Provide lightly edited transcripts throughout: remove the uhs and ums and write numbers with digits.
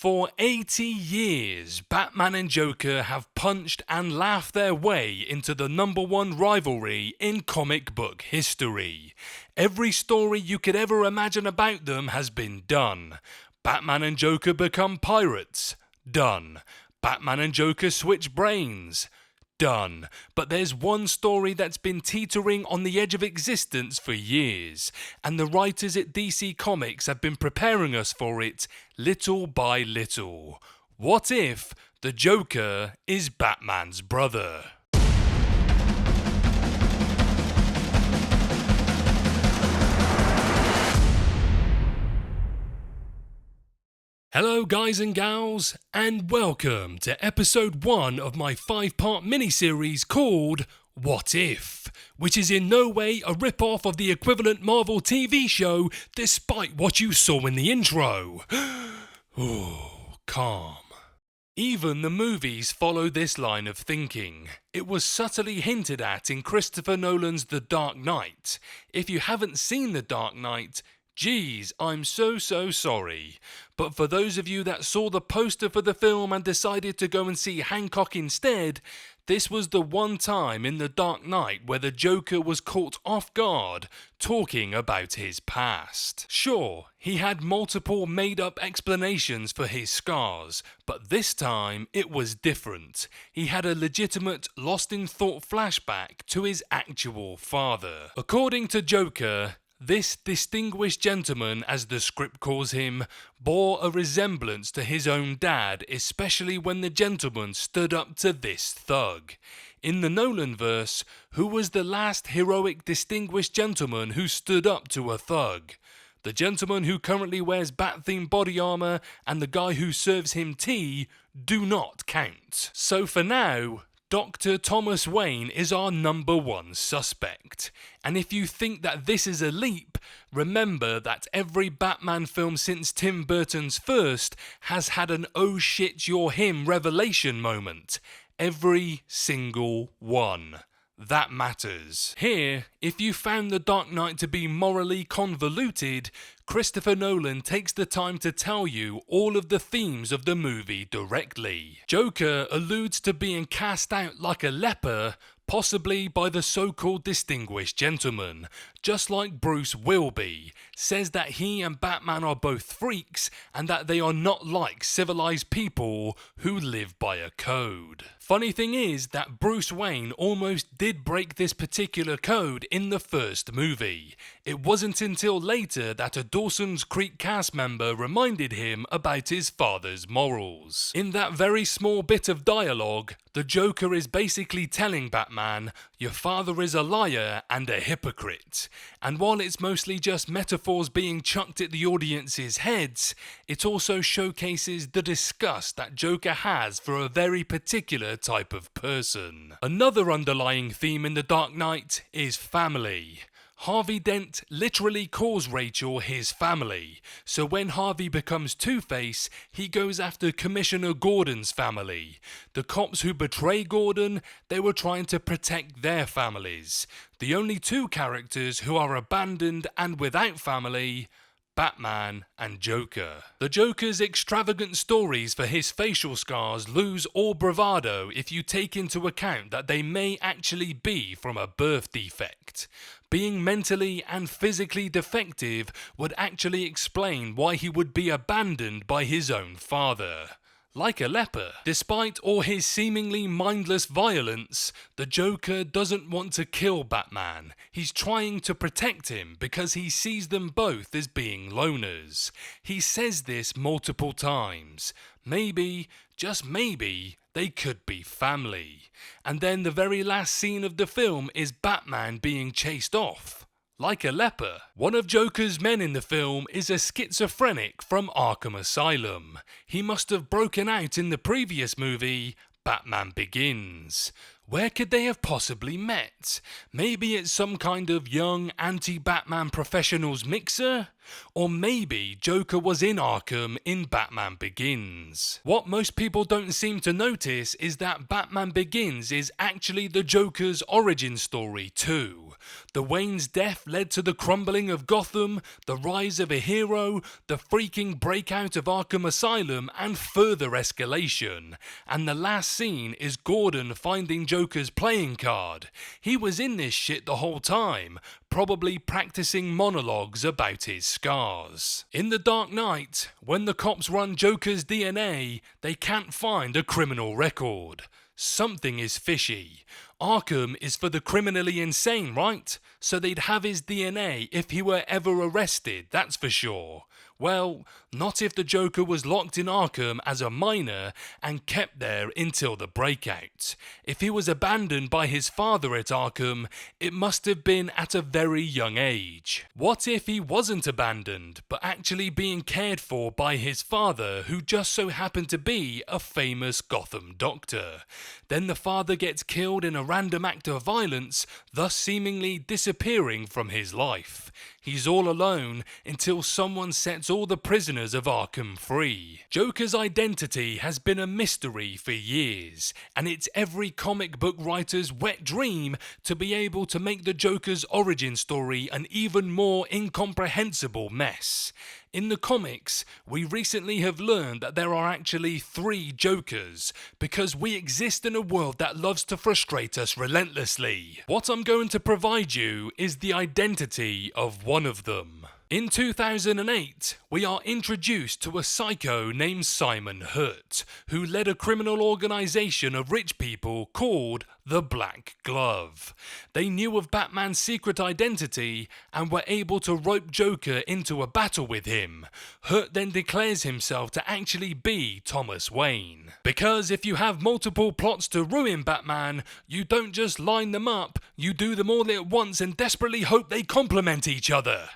For 80 years, Batman and Joker have punched and laughed their way into the #1 rivalry in comic book history. Every story you could ever imagine about them has been done. Batman and Joker become pirates. Done. Batman and Joker switch brains. Done. But there's one story that's been teetering on the edge of existence for years, and the writers at DC Comics have been preparing us for it little by little. What if the Joker is Batman's brother? Hello guys and gals, and welcome to episode 1 of my 5-part miniseries called What If?, which is in no way a rip-off of the equivalent Marvel TV show, despite what you saw in the intro. Oh, calm. Even the movies follow this line of thinking. It was subtly hinted at in Christopher Nolan's The Dark Knight. If you haven't seen The Dark Knight, geez, I'm so sorry. But for those of you that saw the poster for the film and decided to go and see Hancock instead, this was the one time in The Dark Knight where the Joker was caught off guard talking about his past. Sure, he had multiple made-up explanations for his scars, but this time it was different. He had a legitimate lost-in-thought flashback to his actual father. According to Joker, this distinguished gentleman, as the script calls him, bore a resemblance to his own dad, especially when the gentleman stood up to this thug. In the Nolan-verse, who was the last heroic distinguished gentleman who stood up to a thug? The gentleman who currently wears bat-themed body armor and the guy who serves him tea do not count. So for now, Dr. Thomas Wayne is our #1 suspect. And if you think that this is a leap, remember that every Batman film since Tim Burton's first has had an "oh shit, you're him" revelation moment. Every single one. That matters. Here, if you found The Dark Knight to be morally convoluted, Christopher Nolan takes the time to tell you all of the themes of the movie directly. Joker alludes to being cast out like a leper, possibly by the so-called distinguished gentleman, just like Bruce will be, says that he and Batman are both freaks and that they are not like civilized people who live by a code. Funny thing is that Bruce Wayne almost did break this particular code in the first movie. It wasn't until later that a Dawson's Creek cast member reminded him about his father's morals. In that very small bit of dialogue, the Joker is basically telling Batman, your father is a liar and a hypocrite. And while it's mostly just metaphors being chucked at the audience's heads, it also showcases the disgust that Joker has for a very particular type of person. Another underlying theme in The Dark Knight is family. Harvey Dent literally calls Rachel his family, so when Harvey becomes Two-Face, he goes after Commissioner Gordon's family. The cops who betray Gordon, they were trying to protect their families. The only two characters who are abandoned and without family, Batman and Joker. The Joker's extravagant stories for his facial scars lose all bravado if you take into account that they may actually be from a birth defect. Being mentally and physically defective would actually explain why he would be abandoned by his own father. Like a leper. Despite all his seemingly mindless violence, the Joker doesn't want to kill Batman. He's trying to protect him because he sees them both as being loners. He says this multiple times. Maybe, just maybe, they could be family. And then the very last scene of the film is Batman being chased off. Like a leper. One of Joker's men in the film is a schizophrenic from Arkham Asylum. He must have broken out in the previous movie, Batman Begins. Where could they have possibly met? Maybe it's some kind of young anti-Batman professionals mixer? Or maybe Joker was in Arkham in Batman Begins. What most people don't seem to notice is that Batman Begins is actually the Joker's origin story too. The Wayne's death led to the crumbling of Gotham, the rise of a hero, the freaking breakout of Arkham Asylum, and further escalation. And the last scene is Gordon finding Joker's playing card. He was in this shit the whole time, probably practicing monologues about his scars. In The Dark Knight, when the cops run Joker's DNA, they can't find a criminal record. Something is fishy. Arkham is for the criminally insane, right? So they'd have his DNA if he were ever arrested, that's for sure. Well, not if the Joker was locked in Arkham as a minor and kept there until the breakout. If he was abandoned by his father at Arkham, it must have been at a very young age. What if he wasn't abandoned, but actually being cared for by his father, who just so happened to be a famous Gotham doctor? Then the father gets killed in a random act of violence, thus seemingly disappearing from his life. He's all alone until someone sets all the prisoners of Arkham free. Joker's identity has been a mystery for years, and it's every comic book writer's wet dream to be able to make the Joker's origin story an even more incomprehensible mess. In the comics, we recently have learned that there are actually 3 Jokers, because we exist in a world that loves to frustrate us relentlessly. What I'm going to provide you is the identity of one of them. In 2008, we are introduced to a psycho named Simon Hurt, who led a criminal organization of rich people called the Black Glove. They knew of Batman's secret identity and were able to rope Joker into a battle with him. Hurt then declares himself to actually be Thomas Wayne. Because if you have multiple plots to ruin Batman, you don't just line them up, you do them all at once and desperately hope they complement each other.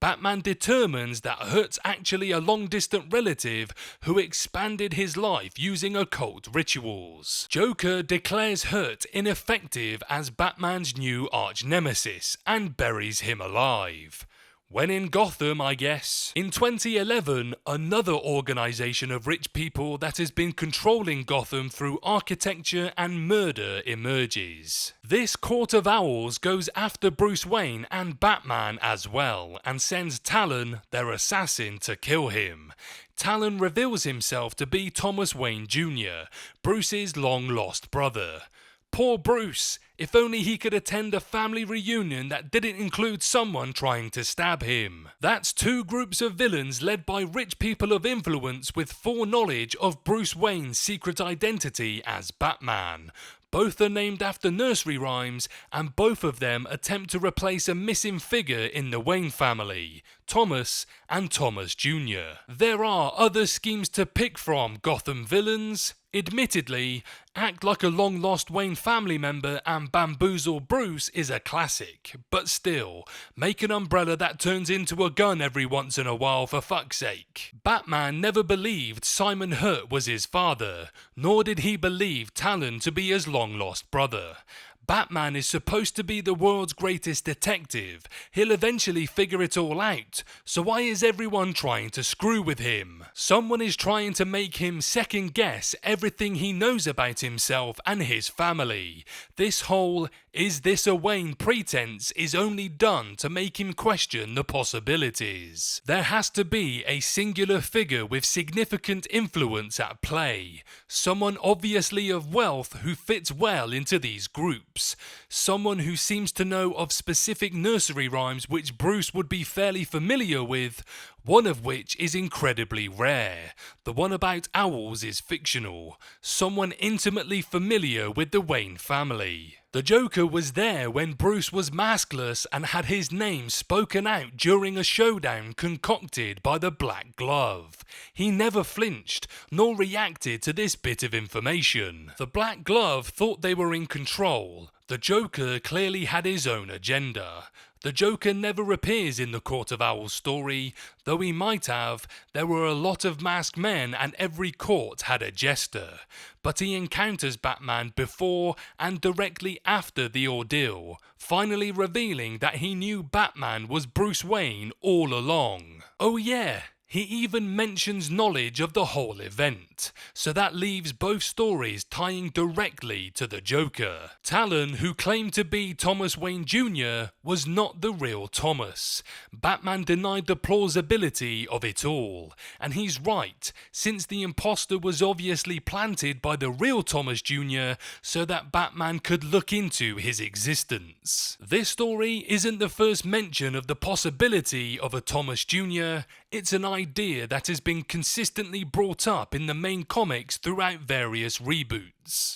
Batman determines that Hurt's actually a long-distant relative who expanded his life using occult rituals. Joker declares Hurt ineffective as Batman's new arch-nemesis and buries him alive. When in Gotham, I guess. In 2011, another organization of rich people that has been controlling Gotham through architecture and murder emerges. This Court of Owls goes after Bruce Wayne and Batman as well, and sends Talon, their assassin, to kill him. Talon reveals himself to be Thomas Wayne Jr., Bruce's long-lost brother. Poor Bruce, if only he could attend a family reunion that didn't include someone trying to stab him. That's 2 groups of villains led by rich people of influence with foreknowledge of Bruce Wayne's secret identity as Batman. Both are named after nursery rhymes, and both of them attempt to replace a missing figure in the Wayne family, Thomas and Thomas Jr. There are other schemes to pick from, Gotham villains. Admittedly, act like a long-lost Wayne family member and bamboozle Bruce is a classic, but still, make an umbrella that turns into a gun every once in a while for fuck's sake. Batman never believed Simon Hurt was his father, nor did he believe Talon to be his long-lost brother. Batman is supposed to be the world's greatest detective. He'll eventually figure it all out, so why is everyone trying to screw with him? Someone is trying to make him second guess everything he knows about himself and his family. This whole "is this a Wayne" pretense is only done to make him question the possibilities. There has to be a singular figure with significant influence at play. Someone obviously of wealth who fits well into these groups. Someone who seems to know of specific nursery rhymes which Bruce would be fairly familiar with, one of which is incredibly rare. The one about owls is fictional. Someone intimately familiar with the Wayne family. The Joker was there when Bruce was maskless and had his name spoken out during a showdown concocted by the Black Glove. He never flinched, nor reacted to this bit of information. The Black Glove thought they were in control. The Joker clearly had his own agenda. The Joker never appears in the Court of Owls story, though he might have. There were a lot of masked men and every court had a jester. But he encounters Batman before and directly after the ordeal, finally revealing that he knew Batman was Bruce Wayne all along. Oh yeah, he even mentions knowledge of the whole event, so that leaves both stories tying directly to the Joker. Talon, who claimed to be Thomas Wayne Jr., was not the real Thomas. Batman denied the plausibility of it all, and he's right, since the imposter was obviously planted by the real Thomas Jr. so that Batman could look into his existence. This story isn't the first mention of the possibility of a Thomas Jr., it's an idea that has been consistently brought up in the main comics throughout various reboots.